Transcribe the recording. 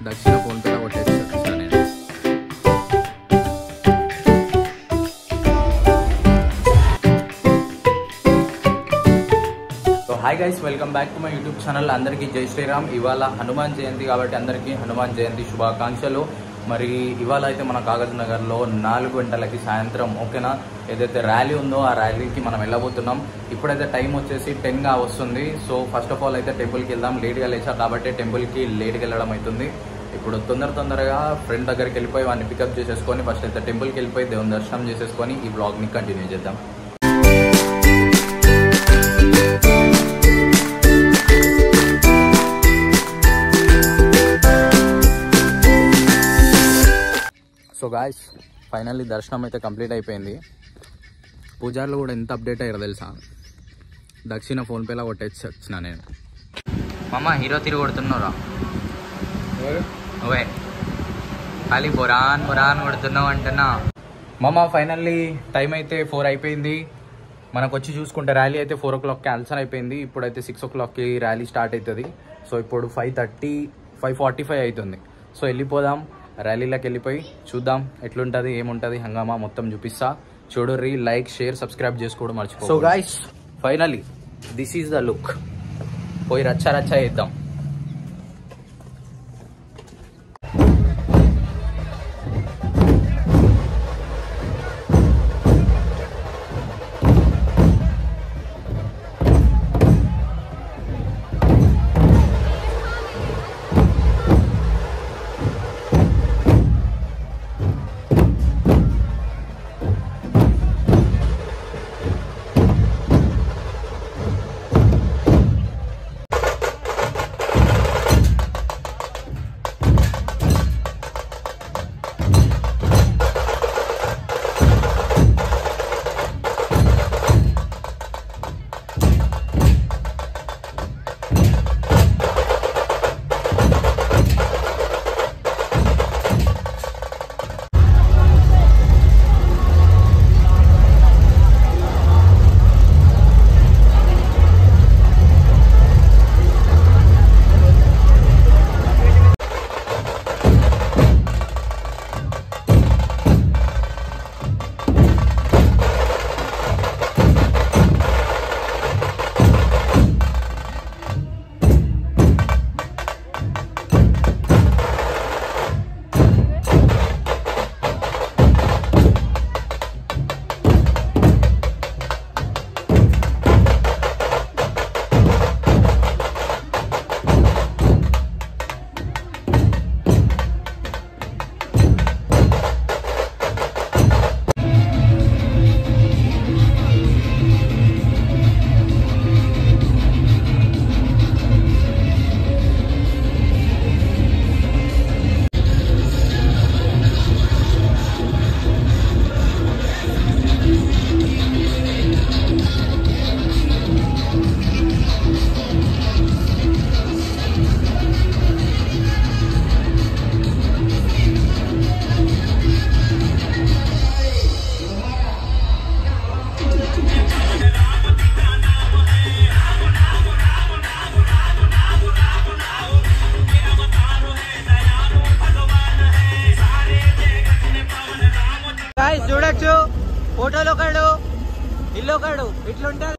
దక్షిణ ఫోన్పేలో కొట్టేసి వచ్చాను నేను. So hi guys, welcome back to my YouTube channel. అందరికీ జై శ్రీరామ్. ఇవాళ హనుమాన్ జయంతి కాబట్టి అందరికీ హనుమాన్ జయంతి శుభాకాంక్షలు. మరి ఇవాళ అయితే మన కాగజ్ నగర్లో 4 గంటలకి సాయంత్రం ఓకేనా ఏదైతే ర్యాలీ ఉందో ఆ ర్యాలీకి మనం వెళ్ళబోతున్నాం. ఇప్పుడైతే టైం వచ్చేసి 10గా వస్తుంది. సో ఫస్ట్ ఆఫ్ ఆల్ అయితే టెంపుల్కి వెళ్దాం. లేట్గా లేచారు కాబట్టి టెంపుల్కి లేట్గా వెళ్ళడం అవుతుంది. ఇప్పుడు తొందరగా ఫ్రెండ్ దగ్గరికి వెళ్ళిపోయి వాడిని పికప్ చేసేసుకొని ఫస్ట్ అయితే టెంపుల్కి వెళ్ళిపోయి దేవుని దర్శనం చేసేసుకొని ఈ బ్లాగ్ని కంటిన్యూ చేద్దాం. సో గాయ్స్, ఫైనల్లీ దర్శనం అయితే కంప్లీట్ అయిపోయింది. పూజార్లు కూడా ఎంత అప్డేట్ అయ్యారో తెలుసా, దక్షిణ ఫోన్పేలా కొట్టేసి వచ్చిన నేను. మామ హీరో తిరిగి కొడుతున్నారా? ఓవే ఖాళీ బొరాన్ కొడుతున్నావు అంటున్నా. మామ ఫైనల్లీ టైం అయితే 4 అయిపోయింది. మనకు వచ్చి చూసుకుంటే ర్యాలీ అయితే 4 o'clock క్యాన్సల్ అయిపోయింది. ఇప్పుడైతే 6 o'clockకి ర్యాలీ స్టార్ట్ అవుతుంది. సో ఇప్పుడు 5:45 అవుతుంది. సో వెళ్ళిపోదాం. ర్యాలీలోకి వెళ్ళిపోయి చూద్దాం ఎట్లుంటుంది ఏముంటుంది హంగామా మొత్తం చూపిస్తా. చూడుర్రి, లైక్ షేర్ సబ్స్క్రైబ్ చేసుకోవడం మర్చిపో. So guys, finally this is the look. పోయి రచ్చా చేద్దాం. చూడొచ్చు, ఫోటోలో కాడు ఇల్లు కాడు ఇట్లుంటది.